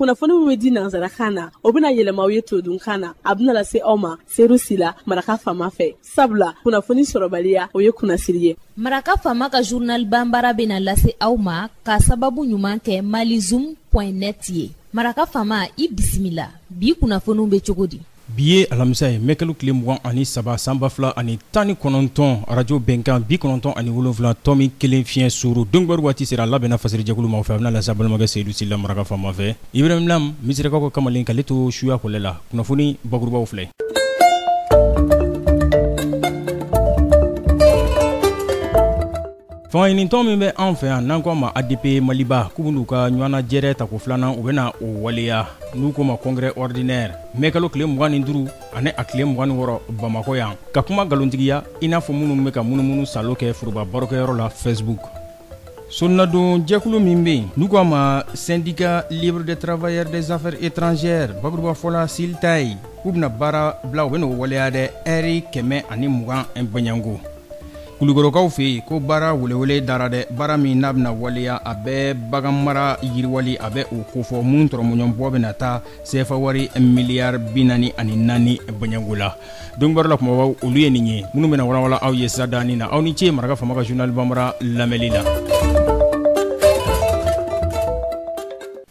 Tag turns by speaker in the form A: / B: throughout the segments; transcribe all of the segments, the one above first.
A: kunnafoni min bɛ di nanzarakan na o bɛna yɛlɛma aw ye todunkan na a bɛna lase aw ma seeru sila maraka faama fɛ sabula kunnafoni sɔrɔbaliya o ye kunnasiri ye.
B: Maraka faama ka journal banbara bɛna lase aw ma ka sababu ɲuman kɛ malizoom.net ye. Maraka faama i bisimila bi kunnafoniw bɛ cogo di?
C: Bi ye alamisa ye mɛkɛlu tile 23 san 2019 radio bɛnkan 97 tɔmi 1 fiɲɛ suru dɔnkibaru waati sera labɛnna fasirijɛkulu ma fɛ a bɛna lase balimakɛ Seyidu Sila maraka faama fɛ Ibrahim Lam misirikaw ka kamalen k'ale to suya kɔlɛ la kunnafoni bakurubaw filɛ. Fangaɲinitɔn min bɛ an fɛ yan n'an ko ma ADP Maliba k'u bɛn'u ka ɲɔgɔnna jɛrɛ tako filanan u bɛna o waleya n'u ko ma congrès ordinaire mɛkalo tile 25 ani a tile 26 Bamakɔ yan ka kuma galontigiya i n'a fɔ minnu bɛ ka munumunu salo kɛ furuba barokɛyɔrɔ la Facebook. Sonnadon jɛkulu min bɛ yen n'u ko ma syndicat libre des travailleurs des affaires étrangères bakuruba fɔla SILTAY k'u bɛna baara bila u bɛna o waleya dɛ heure 120 bɔɲanko. Kulukorokaw fɛ yen ko baara welewele dara dɛ baara min n'a bɛna waleya a bɛ bagan mara yiriwali a bɛ o kofɔ mun tɔrɔmɔɲɔbɔ bɛna taa CFA wari miliyari 44 bɔɲanko la. Dɔnkibaru la kumabaw olu ye nin ye minnu bɛna walawala aw ye sira daani na aw ni ce maraka faama ka journal banbara lamɛnli la.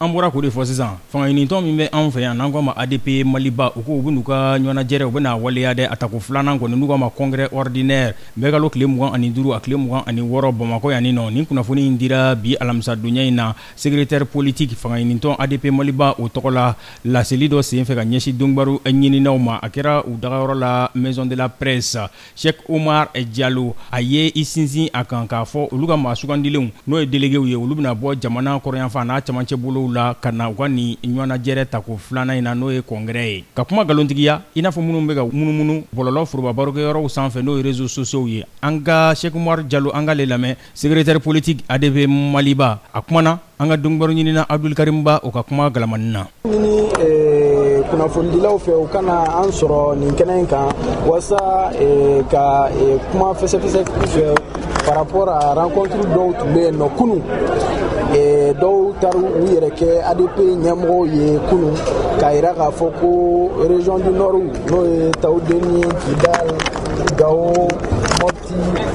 C: An bɔra k'o de fɔ sisan fangaɲinitɔn min bɛ an fɛ yan n'an ko ma ADP Maliba u ko u bɛn'u ka ɲɔgɔnna jɛrɛ u bɛna waleya dɛ a tako filanan kɔni n'u ko ma congrès ordinaire mɛkalo tile 25 a tile 26 Bamakɔ yan nin nɔ nin kunnafoni in dira bi alamisa donya in na secrétaire politique fangaɲinitɔn ADP Maliba o tɔgɔ la laseli dɔ sen fɛ ka ɲɛsin dɔnkibaru ɲininaw ma a kɛra u dagayɔrɔ la maison de la presse Cheikh Omar Diallo a ye i sinsin a kan k'a fɔ olu ka maa sugandilenw n'o ye déléguéw ye olu bɛna bɔ jamana kɔrɔyanfan n'a camancɛ bolow la ka na u ka nin ɲɔgɔnna jɛrɛ tako filanan in na n'o ye congrès ye ka kuma galontigiya i n'a fɔ minnu bɛ ka munumunu bɔlɔlɔ furuba barokɛyɔrɔw sanfɛ n'o ye réseaux sociaux ye an ka Cheikh Omar Diallo an k'ale lamɛn secrétaire politique ADP Maliba a kumana an ka dɔnkibaru ɲinina Abdul Karim Ba o ka kuma galamanin na.
D: Kunnafonidilaw fɛ u kana an sɔrɔ nin kɛnɛ in kan wasa ka kuma fɛsɛfɛsɛ fɛ par rapport à rencontre dɔw tun bɛ yen nɔ kunun dɔw taru u yɛrɛ kɛ ADP ɲɛmɔgɔw ye kunun k'a yira k'a fɔ ko région du nord n'o ye Tawudeni Kidal Gao Mopti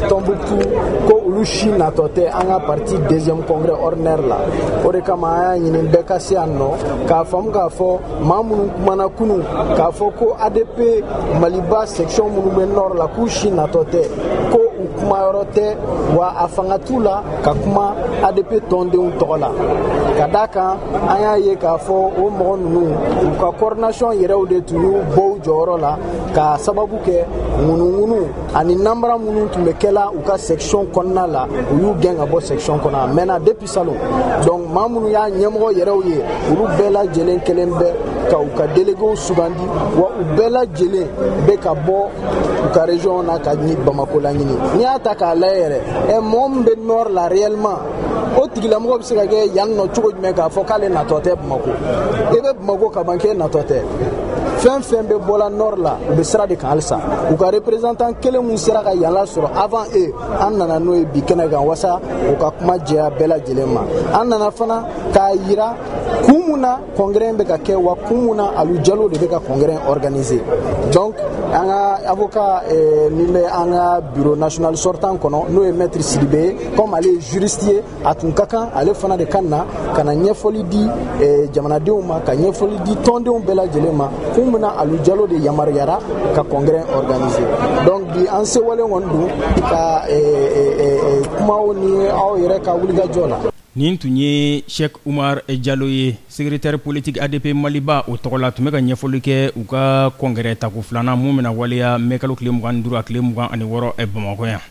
D: Tombouctou ko olu si natɔ tɛ an ka parti deuxième congrès ordinaire la o de kama an y'a ɲini bɛɛ ka se yan nɔ k'a faamu k'a fɔ maa minnu kumana kunun k'a fɔ ko ADP Maliba section minnu bɛ nord la k'u si natɔ tɛ ko u kuma yɔrɔ tɛ wa a fanga t'u la ka kuma ADP tɔndenw tɔgɔ la ka d'a kan an y'a ye k'a fɔ o mɔgɔ ninnu u ka coordination yɛrɛw de tun y'u bɔ u jɔyɔrɔ la k'a sababu kɛ ŋunuŋunu ani nanbara minnu tun bɛ kɛla u ka section kɔnɔna la u y'u gɛn ka bɔ section kɔnɔ a mɛnna depuis salon donc maa minnu y'a ɲɛmɔgɔ yɛrɛw ye olu bɛɛ lajɛlen kelen bɛ ka u ka déléguéw sugandi wa u bɛɛ lajɛlen bɛ ka bɔ u ka région na ka ɲi Bamako la ɲini n'i y'a ta k'a lajɛ yɛrɛ mɔgɔ min bɛ nord la réellement o tigilamɔgɔ bɛ se ka kɛ yan nɔ cogo jumɛn k'a fɔ k'ale natɔ tɛ Bamako e bɛ Bamako ka ban k'e natɔ tɛ fɛn fɛn bɛ bɔla nord la u bɛ sira de kan halisa u ka représentant kelen mun sera ka yan lasɔrɔ avant eux an nana n'o ye bi kɛnɛ kan wasa u ka kuma jɛya bɛɛ lajɛlen ma an nana fana k'a yira kun mun na congrès bɛ ka kɛ wa kun mun na Alu Jalo de bɛ ka congrès organiser donc an ka avocat min bɛ an ka bureau national sortant kɔnɔ n'o ye maître Sidibe ye comme ale ye juriste ye a tun ka kan ale fana de ka na ka na ɲɛfɔli di jamanadenw ma ka ɲɛfɔli di tɔndenw bɛɛ lajɛlen ma kun mun na Alu Jalo de yamaruyara ka congrès organiser donc bi an sewalen kɔni don ka kumaw ni aw yɛrɛ ka wulikajɔ la.
C: Nin tun ye Cheikh Omar Diallo ye secrétaire politique ADP Maliba o tɔgɔ la tun bɛ ka ɲɛfɔli kɛ u ka congrès tako filanan mun bɛna waleya mɛkalo tile 25 a tile 26 Bamakɔ yan.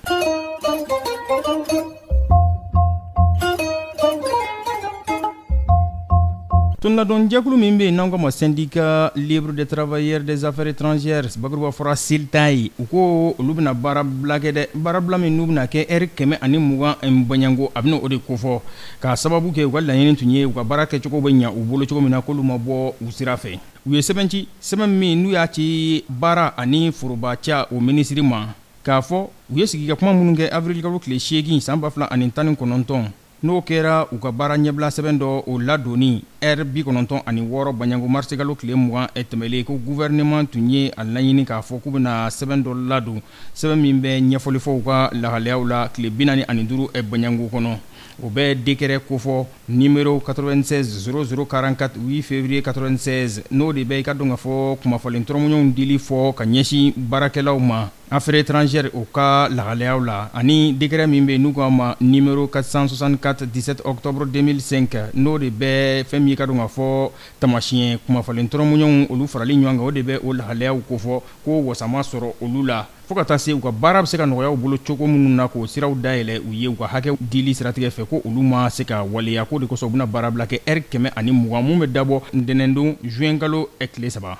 C: Tundadon jɛkulu min bɛ yen n'an ko ma syndicat libre des travailleurs des affaires étrangères bakuruba fɔra SILTAY u ko olu bɛna baara bila kɛ dɛ baara bila min n'u bɛna kɛ heure 120 bɔɲanko a bɛna o de kofɔ k'a sababu kɛ u ka laɲini tun ye u ka baara kɛcogo bɛ ɲɛ u bolo cogo min na k'olu ma bɔ u sira fɛ u ye sɛbɛn min n'u y'a ci baara ani forobaca o minisiri ma k'a fɔ u ye sigi ka kuma minnu kɛ avril kalo tile 8 san 2019 n'o kɛra u ka baara ɲɛbila sɛbɛn dɔ o ladonni R96 Banyango Marsekalo tile 20 tɛmɛlen ko gouvernement tun ye a laɲini k'a fɔ k'u bɛna sɛbɛn dɔ ladon sɛbɛn min bɛ ɲɛfɔli fɔ u ka lahalayaw la tile 45 Banyango kɔnɔ. O bɛ décret kofɔ numéro 96 0044 8 février 96 n'o de bɛ i ka dɔn ka fɔ kumafɔlen tɔrɔmɔɲɔgɔnw dili fɔ ka ɲɛsin baarakɛlaw ma affaires étrangères o ka lahalayaw la ani décret min bɛ n'u k'a ma numéro 464 17 octobre 2005 n'o de bɛ fɛn min i ka dɔn ka fɔ tamasiyɛn kumafɔlen tɔrɔmɔɲɔgɔnw olu farali ɲɔgɔn kan o de bɛ o lahalayaw kofɔ ko wasama sɔrɔ olu la fo ka taa se u ka baara bɛ se ka nɔgɔya u bolo cogo minnu na k'o siraw dayɛlɛ u ye u ka hakɛ dili siratigɛ fɛ ko olu ma se ka waleya ko de kosɔn u bɛna baara bila kɛ heure 120 mun bɛ dabɔ ntɛnɛndon juin kalo tile 3.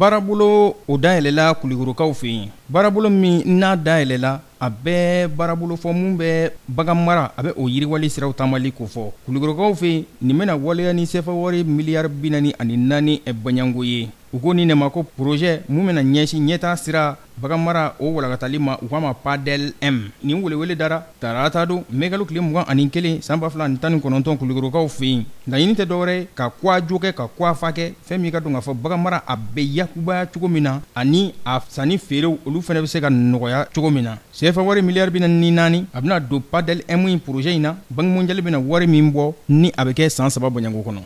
C: Baarabolo o dayɛlɛla Kulikurokaw fɛ yen. Baarabolo min n'a dayɛlɛla a bɛɛ baarabolo fɔ mun bɛ bagan mara a bɛ o yiriwali siraw taamali ko fɔ. Kulikurokaw fɛ yen nin bɛna waleya ni CFA wari miliyari 44 Banyango ye. U ko nin de ma ko projet mun bɛna ɲɛsin ɲɛtaa sira bagan mara o walakatali ma u k'a ma PADEL M. Nin welewele dara tarata don mɛkalo tile 21 san 2019 Kulikurokaw fɛ yen. Laɲini tɛ dɔwɛrɛ ka kuwa jo kɛ ka kuwa fa kɛ fɛn min ka dɔn ka fɔ bagan mara a bɛ yakubaya cogo min na ani a sanni feerew olu fɛnɛ bɛ se ka nɔgɔya cogo min na. CFA wari miliyari 44 a bɛna don PADEL M in projet in na Banque mondiale bɛna wari min bɔ ni a bɛ kɛ san 3 Banyango kɔnɔ.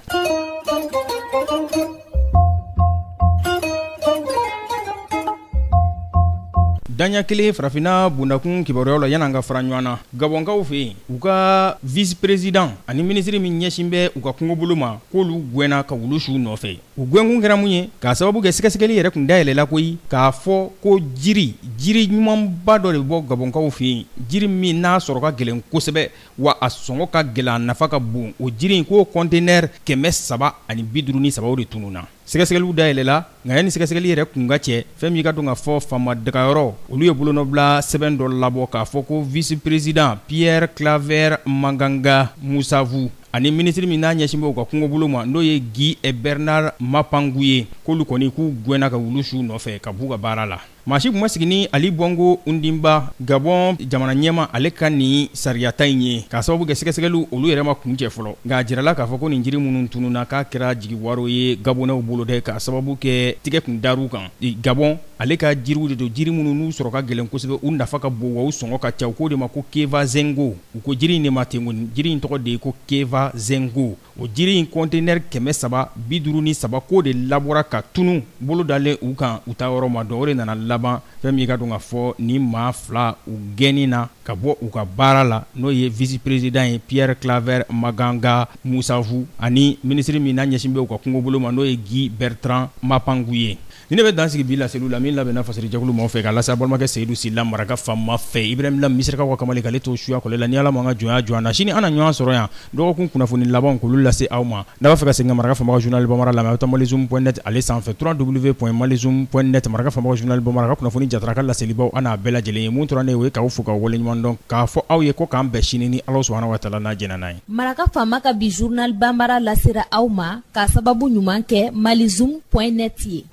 C: Danya kelen farafina bundakun kibaruyaw la yan'an ka fara ɲɔgɔn na Gabonkaw fɛ yen u ka vice président ani ministre min ɲɛsin bɛ u ka kungobolo ma k'olu gwɛnna ka wulu su nɔfɛ. U gwɛnkun kɛra mun ye k'a sababu kɛ sɛgɛsɛgɛli yɛrɛ kun dayɛlɛla koyi k'a fɔ ko jiri ɲumanba dɔ de bɔ Gabonkaw fɛ yen jiri min n'a sɔrɔ ka gɛlɛn kosɛbɛ wa a sɔngɔ ka gɛlɛn a nafa ka bon o jiri in k'o conteneur 353 o de tununna. Sɛgɛsɛgɛliw dayɛlɛla nka yanni sɛgɛsɛgɛli yɛrɛ kun ka cɛ fɛn min ka dɔn ka fɔ faama dagayɔrɔ olu ye bolonɔbila sɛbɛn dɔ labɔ k'a fɔ ko vice président Pierre Claver Manganga Moussavu ani ministre min n'a ɲɛsin bɛ u ka kungobolo ma n'o ye Guy et Bernard Mapangu ye k'olu kɔni k'u gwɛnna ka wulu su nɔfɛ ka b'u ka baara la. Maa si kun ma sigi ni Ali Bongo Ondimba Gabon jamana ɲɛma ale ka nin sariyata in ye k'a sababu kɛ sɛgɛsɛgɛliw olu yɛrɛ ma kun cɛ fɔlɔ nka a jirala k'a fɔ ko nin jiri minnu tununna k'a kɛra jigiwaro ye Gabonɛw bolo dɛ k'a sababu kɛ tigɛ kun dar'u kan. Gabon ale ka jiriw de don jiri minnu n'u sɔrɔ ka gɛlɛn kosɛbɛ u nafa ka bon wa u sɔngɔ ka ca u k'o de ma ko Keva Zengo u ko jiri in de ma ten kɔni jiri in tɔgɔ de ye ko Keva Zengo o jiri in conteneur 353 k'o de labɔra ka tunu bolo dalen u kan u ta yɔrɔ ma dɔn o de nana laban fɛn min ka dɔn ka fɔ ni maa fila u gɛnni na ka bɔ u ka baara la n'o ye vice président ye Pierre Claver Maganga Moussavu ani ministre min n'a ɲɛsin bɛ u ka kungobolo ma n'o ye Guy Bertrand Mapangu ye. Ni ne bɛ dan sigi bi laseliw la min labɛnna fasari jɛkulu maaw fɛ k'a lase a balimakɛ Seyidu Sila maraka fanba fɛ Ibrahim Lam misirikaw ka kamalen k'ale to suya kɔlɛ la ni Ala ma an ka jɔnya jɔ an na sini an na ɲɔgɔn sɔrɔ yan dɔgɔkun kunnafoni labanw k'olu lase aw ma n'a b'a fɛ ka segin ka maraka fanba ka journal bamanan lamɛn a bɛ taa malizoom.net ale sanfɛ www.malizoom.net maraka fanba ka journal bamanan ka kunnafoni jatara ka laselibaw an n'a bɛɛ lajɛlen ye mun tora ne ye o ye k'aw fo k'aw wale ɲuman dɔn k'a fɔ aw ye ko k'an bɛn sini ni Ala subahanahu wa taala n'a jɛna n'a ye.
B: Maraka fanba ka bi journal bambara lasera aw ma k'a sababu ɲuman kɛ malizoom.net ye.